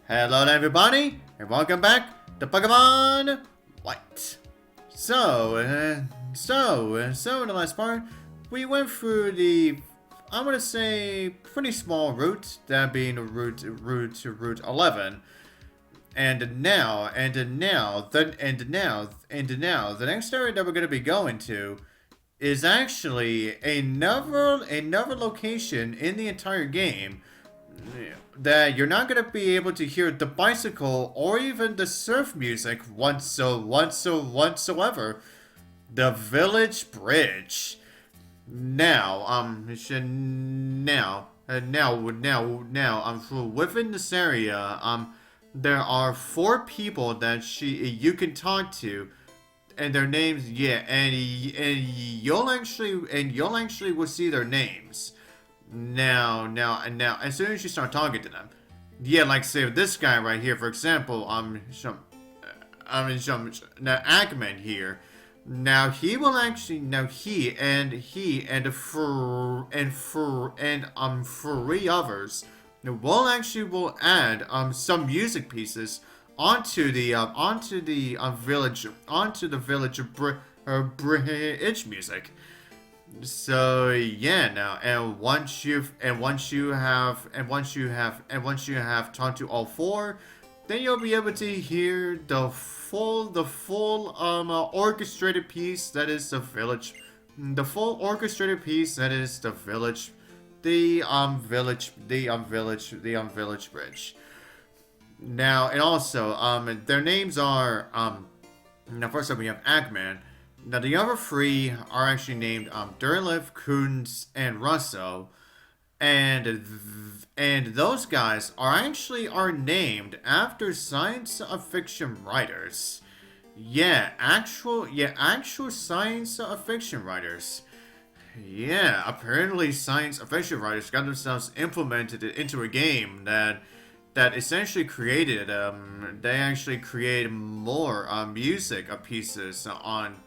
Hello everybody, and welcome back to Pokemon White. So in the last part, we went through the, I'm gonna say, pretty small route, that being route 11. And now, the next area that we're gonna be going to is actually another location in the entire game that you're not gonna be able to hear the bicycle or even the surf music whatsoever. The village bridge. Within this area, there are 4 people that you can talk to, and their names, and you'll actually will see their names. Now, as soon as you start talking to them, like say this guy right here, for example, Agman here. Now he will actually, he and 3 others will add some music pieces onto the village bridge music. So yeah, now once you have talked to all 4, then you'll be able to hear the full orchestrated piece that is the village, village bridge. Now, and also their names are now first up we have Agman. Now the other 3 are actually named Durlev, Kunz, and Russo, and those guys are named after science fiction writers. Actual science fiction writers. Yeah, apparently science fiction writers got themselves implemented into a game that essentially created they actually created more music pieces on.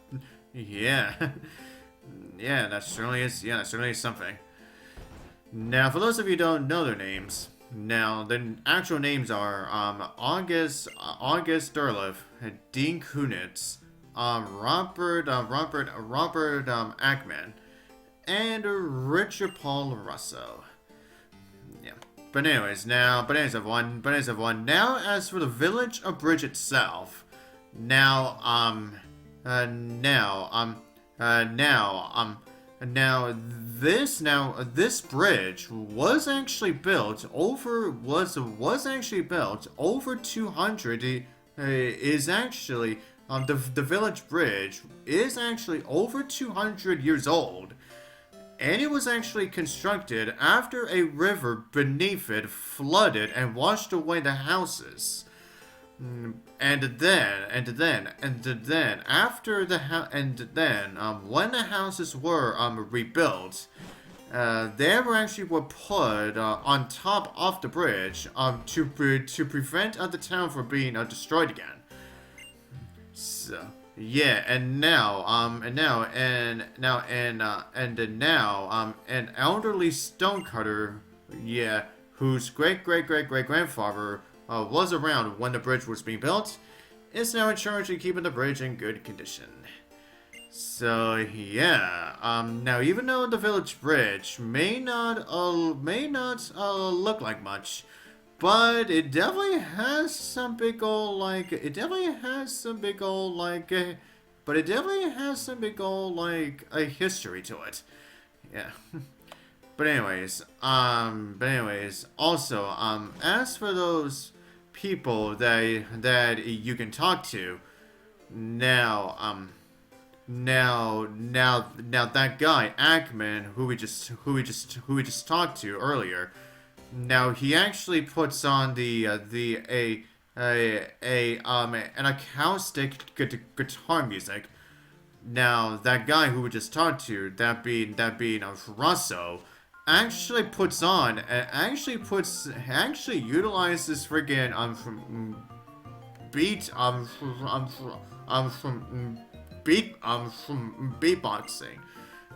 Yeah. That certainly is something. Now, for those of you who don't know their names, now the actual names are August Durlev, Dean Kunitz, Robert Ackman, and Richard Paul Russo. Yeah. But anyways, everyone. Now, as for the village of Bridge itself, this bridge was actually built over 200. Is actually the village bridge is actually over 200 years old. And it was actually constructed after a river beneath it flooded and washed away the houses. When the houses were rebuilt, they were put on top of the bridge to prevent the town from being destroyed again. So. Yeah, and now an elderly stonecutter, whose great grandfather was around when the bridge was being built, is now in charge of keeping the bridge in good condition. So yeah, now even though the village bridge may not look like much, but it definitely has some big old a history to it. Yeah. But anyways, also, as for those people that you can talk to, now that guy Ackman, who we just talked to earlier. Now he actually puts on an acoustic guitar music. Now that guy who we just talked to, that being Russo, actually utilizes friggin' beatboxing.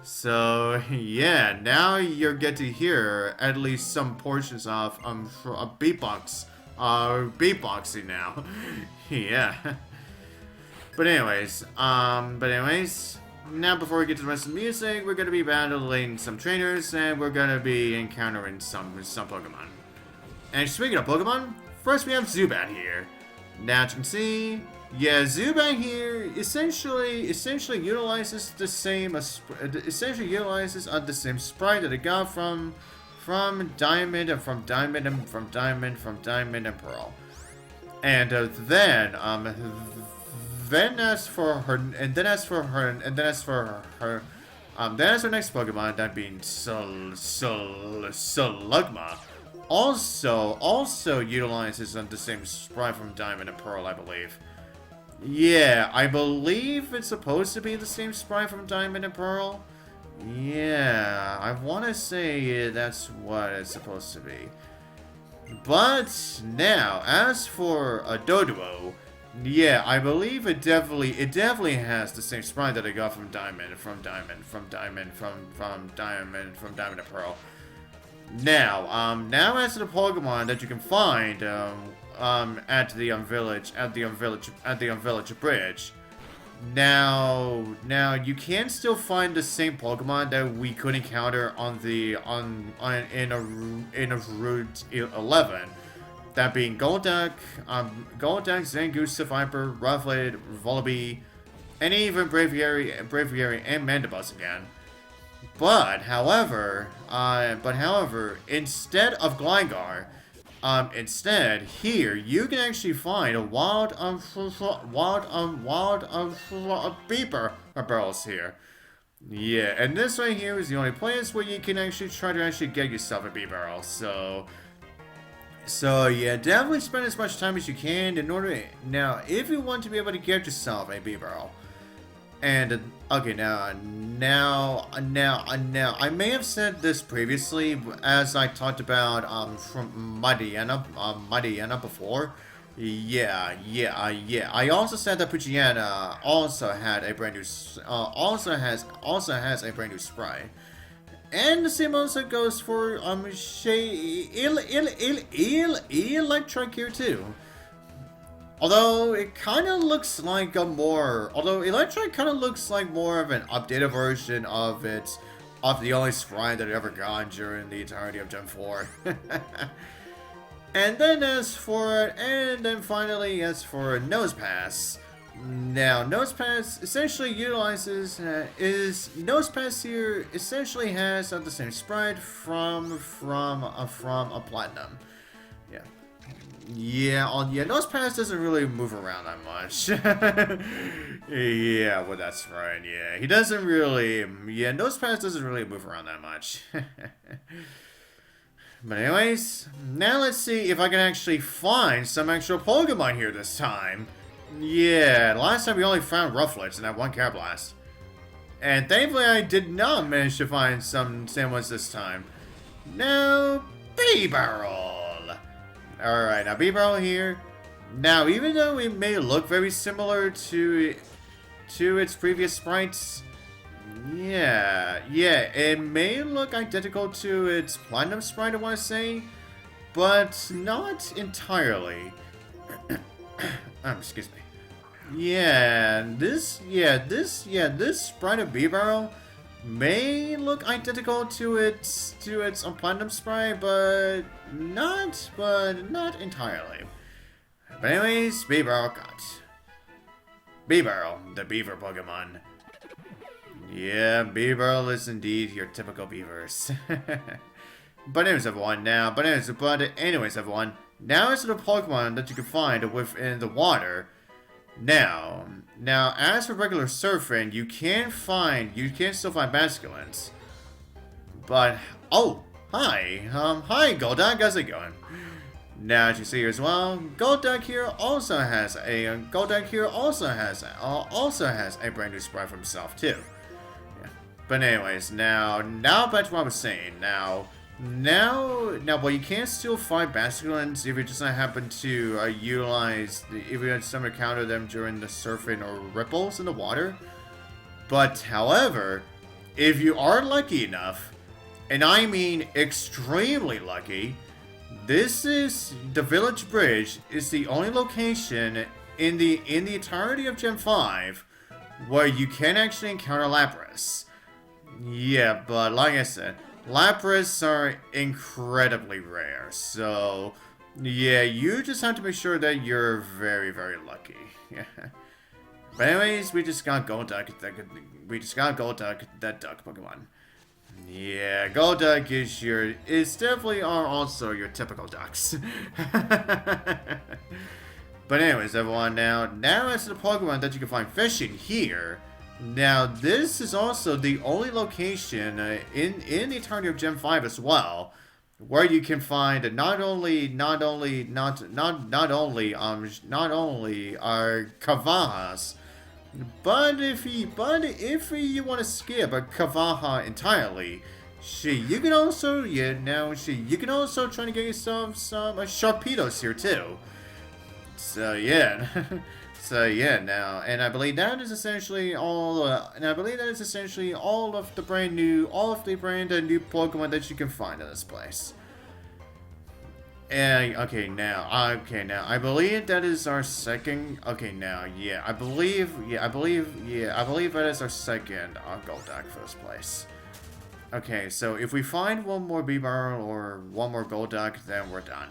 So now you get to hear at least some portions of beatbox beatboxing now. Yeah. But anyways, now before we get to the rest of the music, we're gonna be battling some trainers, and we're gonna be encountering some Pokemon. And speaking of Pokemon, first we have Zubat here. Now as you can see, yeah, Zubat here essentially utilizes the same sprite that it got from Diamond and from Diamond and Pearl. And then as for her next Pokemon, that being Slugma, also utilizes the same sprite from Diamond and Pearl, I believe. Yeah, I believe it's supposed to be the same sprite from Diamond and Pearl. Yeah, I want to say that's what it's supposed to be. But now, as for a Doduo, yeah, I believe it definitely has the same sprite that I got from Diamond and Pearl. Now as to the Pokemon that you can find at the Village Bridge. Now you can still find the same Pokemon that we could encounter in Route 11. That being Golduck, Zangoose, Seviper, Rufflet, Volibee, and even Braviary and Mandibuzz again. But however, instead of Gligar, instead here you can actually find a wild Bibarels here. Yeah, and this right here is the only place where you can actually try to get yourself a Bibarel. So yeah, definitely spend as much time as you can in order. Now, if you want to be able to get yourself a Bibarel, and okay, now I may have said this previously as I talked about from Mightyena before. Yeah. I also said that Poochyena also had a brand new also has a brand new sprite. And the same also goes for Electric here too. Although it kind of looks like Electric kind of looks like more of an updated version of the only sprite that it ever got during the entirety of Gen 4. And then finally as for Nosepass. Now, Nosepass essentially Nosepass here essentially has the same sprite from a Platinum. Yeah, Nosepass doesn't really move around that much. Yeah, well that's right, yeah. Nosepass doesn't really move around that much. But anyways, now let's see if I can actually find some extra Pokemon here this time. Yeah, last time we only found Rufflets in that one Carablast. And thankfully I did not manage to find some ones this time. Now, Bibarel! Alright, now Bibarel here. Now, even though it may look very similar to its previous sprites, yeah, it may look identical to its Platinum sprite, I want to say, but not entirely. Excuse me. This sprite of Bibarel may look identical to its Platinum sprite, but not entirely. But anyways, Bibarel, the beaver Pokemon. Yeah, Bibarel is indeed your typical beavers. But anyways, everyone, now it's the Pokemon that you can find within the water. Now, as for regular surfing, you can still find Basculins. But, oh, hi Golduck, how's it going? Now, as you see here as well, Golduck here also has a brand new sprite for himself too. Yeah. But anyways, now back to what I was saying. Now, well, you can still find Basculins if you just happen to if you just encounter them during the surfing or ripples in the water. But, however, if you are lucky enough, and I mean extremely lucky, This is the Village Bridge is the only location in the entirety of Gen 5 where you can actually encounter Lapras. Yeah, but like I said, Lapras are incredibly rare, so yeah, you just have to make sure that you're very, very lucky. Yeah. But anyways, we just got Golduck. That duck Pokemon. Yeah, Golduck is definitely are also your typical ducks. But anyways, everyone, now as to the Pokemon that you can find fishing here. Now, this is also the only location in the entirety of Gen 5 as well, where you can find not only our Kavahas, but if you want to skip a Kavaha entirely, you can also you can also try to get yourself some Sharpedos here too. So yeah. So yeah, and I believe that is essentially all. And I believe that is essentially all of the brand new Pokemon that you can find in this place. And okay, now I believe that is our second. Okay, now I believe that is our second Golduck for this place. Okay, so if we find one more Bibarel or one more Golduck, then we're done.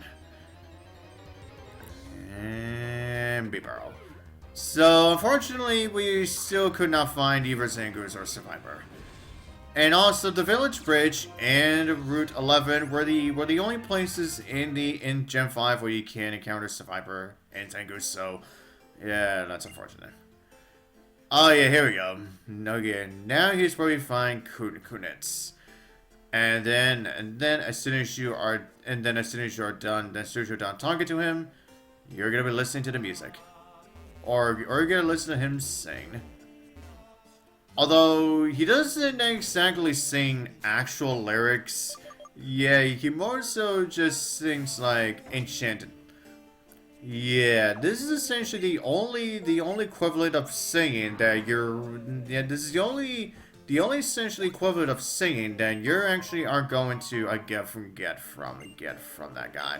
And Bibarel. So, unfortunately, we still could not find either Zangoose or Seviper. And also, the Village Bridge and Route 11 were the only places in Gen 5 where you can encounter Seviper and Zangoose, so, yeah, that's unfortunate. Oh yeah, here we go. Okay, now here's where we find Kunitz. And then as soon as you are done talking to him, you're gonna be listening to the music. Or you're gonna listen to him sing. Although he doesn't exactly sing actual lyrics. Yeah, he more so just sings like Enchanted. Yeah, this is essentially the only equivalent of singing that this is the only essentially equivalent of singing that you're actually are going to get from that guy.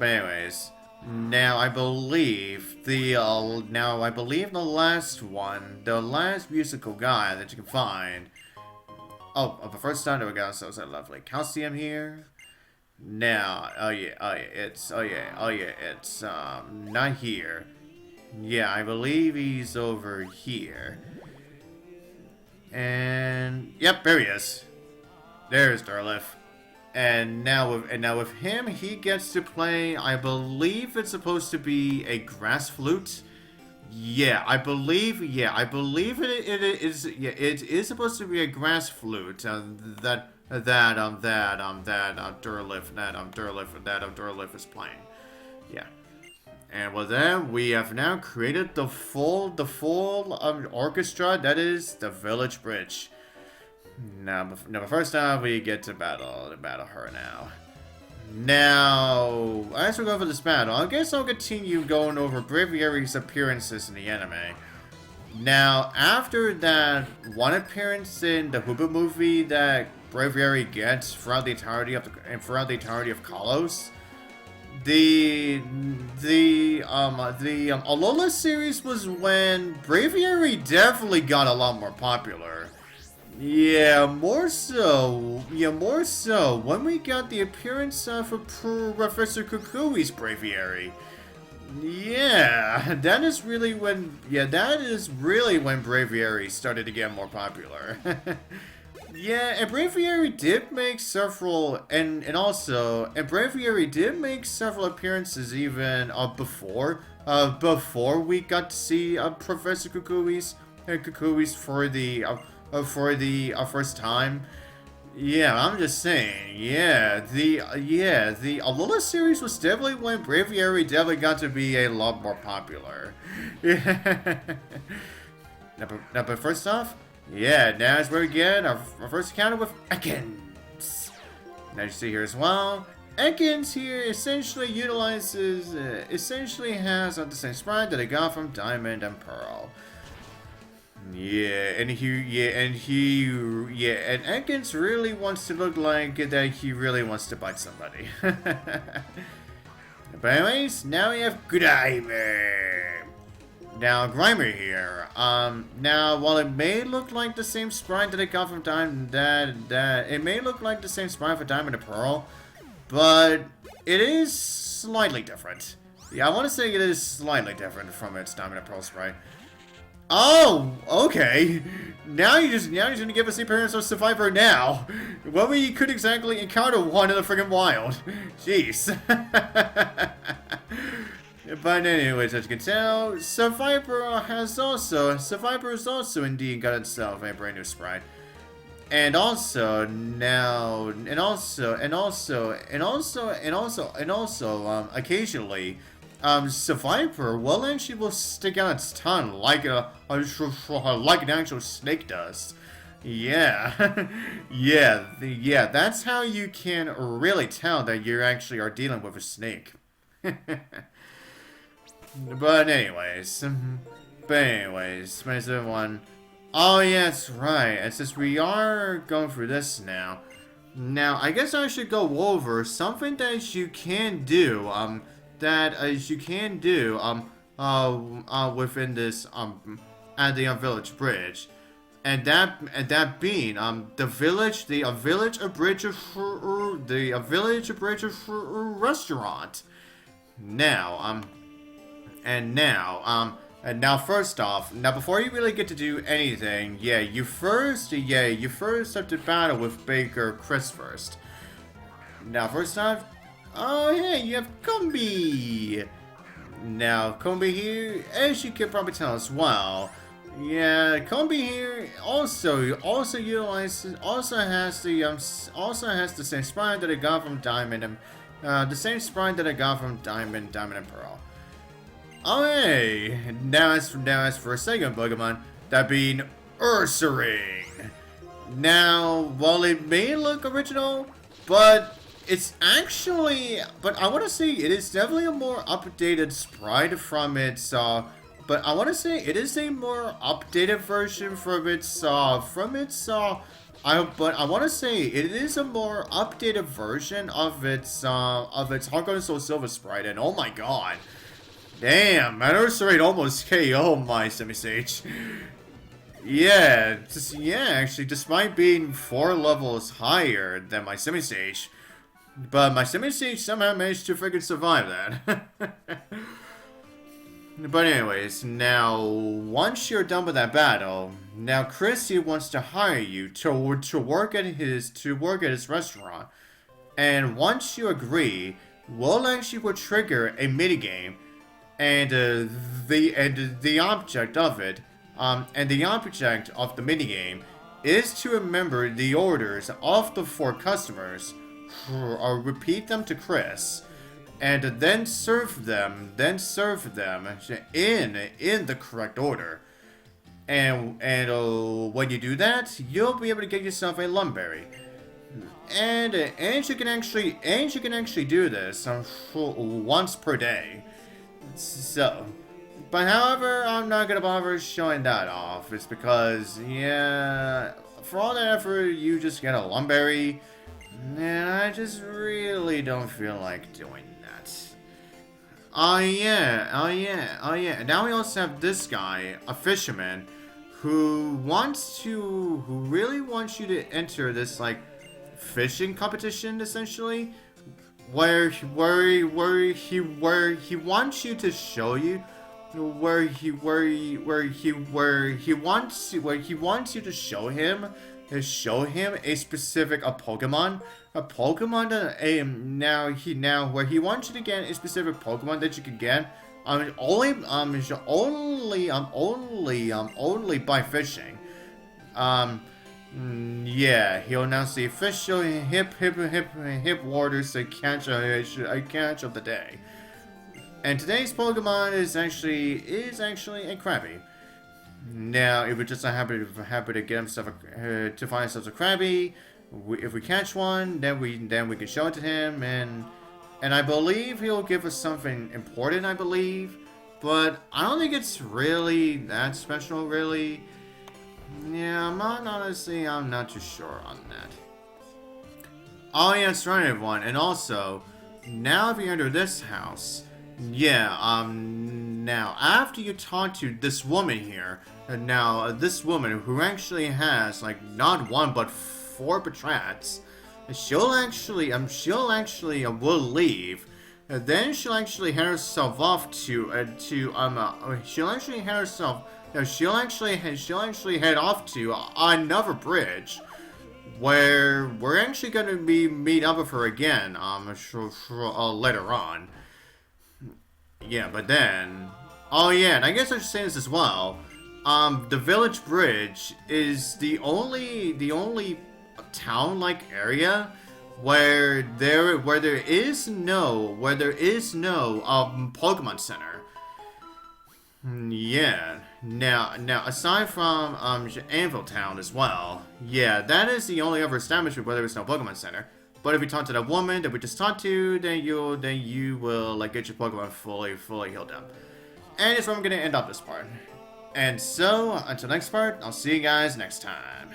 But anyways. Now I believe the last musical guy that you can find. Oh, but first time we got so lovely Calcium here. Now, it's not here. Yeah, I believe he's over here. And yep, there he is. There's Durlif. And now with him, he gets to play. I believe it's supposed to be a grass flute. Yeah, I believe it is. Yeah, it is supposed to be a grass flute. That Durlif is playing. Yeah. And with that, we have now created the full orchestra. That is the Village Bridge. Now, first off, we get to battle her now. Now, as we go for this battle, I guess I'll continue going over Braviary's appearances in the anime. Now, after that one appearance in the Hooba movie that Braviary gets throughout the entirety of Kalos, the Alola series was when Braviary definitely got a lot more popular. Yeah, more so. When we got the appearance of Professor Kukui's Braviary. Yeah, that is really when Braviary started to get more popular. Yeah, and Braviary did make several, and Braviary did make several appearances even before we got to see Professor Kukui's for the first time. Yeah, I'm just saying. Yeah, the Alola series was definitely when Braviary definitely got to be a lot more popular. Yeah. But first off, yeah, now is where we get our first encounter with Ekans. Now you see here as well, Ekans here essentially has the same sprite that I got from Diamond and Pearl. And Ekans really wants to look like that he really wants to bite somebody. But anyways, now we have Grimer. Now, Grimer here. Now, while it may look like the same sprite that I got from Diamond, it may look like the same sprite for Diamond and Pearl, but it is slightly different. Yeah, I want to say it is slightly different from its Diamond and Pearl sprite. Oh, okay. Now you're just gonna give us the appearance of Seviper now. Well, we could exactly encounter one in the friggin' wild. Jeez. But anyways, as you can tell, Seviper has also indeed got itself a brand new sprite. And also occasionally, Seviper will actually stick out its tongue like an actual snake does. Yeah, yeah, that's how you can really tell that you actually are dealing with a snake. But anyways, everyone. Oh yeah, that's right. And since we are going through this now, I guess I should go over something that you can do. Within this at the village bridge, and that being the village bridge restaurant. Now first off, before you really get to do anything, you first have to battle with Baker Chris first. Now first off, oh hey, you have Combi. Now Combi here, as you can probably tell as well, Combi here also has the same sprite that I got from Diamond and and Pearl. Oh hey, now as for a second Pokemon, that being Ursaring. Now, while it may look original, but I want to say it is definitely a more updated sprite from its, but I want to say it is a more updated version from its, I want to say it is a more updated version of its Heart Gold and Soul Silver sprite, and oh my god. Damn, man, Ursaring almost KO my Semi-Sage. Actually, despite being 4 levels higher than my Semi-Sage, but my Semi-Sage somehow managed to freaking survive that. But anyways, now, once you're done with that battle, now Chrissy wants to hire you to work at his restaurant. And once you agree, will trigger a minigame. And the object of the minigame is to remember the orders of the 4 customers, or repeat them to Chris, and then serve them in the correct order. And when you do that, you'll be able to get yourself a Lumberry. And you can actually do this once per day. So, but however, I'm not gonna bother showing that off. It's because, for all that effort, you just get a Lumberry, and I just really don't feel like doing that. Oh yeah. Now we also have this guy, a fisherman, who really wants you to enter this, like, fishing competition, essentially. Where he wants you to show you where he wants you to show him a specific Pokemon that where he wants you to get a specific Pokemon that you can get only by fishing. He'll now see official hip waters to catch of the day. And today's Pokemon is actually a Krabby. Now, if we're just happy to get himself to find ourselves a Krabby, if we catch one, then we can show it to him, and I believe he'll give us something important. I believe, but I don't think it's really that special, really. Yeah, I'm not too sure on that. Oh yeah, that's right, everyone. And also, now if you enter this house, yeah, now after you talk to this woman here, this woman who actually has like not one but four patrats, will leave. Then she'll actually head herself off she'll actually head off to another bridge where we're actually going to be meet up with her again later on. Yeah, but then, oh yeah, and I guess I should say this as well. The village bridge is the only town-like area where there is no Pokemon Center. Yeah. Now aside from Anvil Town as well, yeah, that is the only other establishment where there is no Pokemon Center. But if you talk to that woman that we just talked to, then you will like get your Pokemon fully healed up. And that's where I'm gonna end up this part. And so until next part, I'll see you guys next time.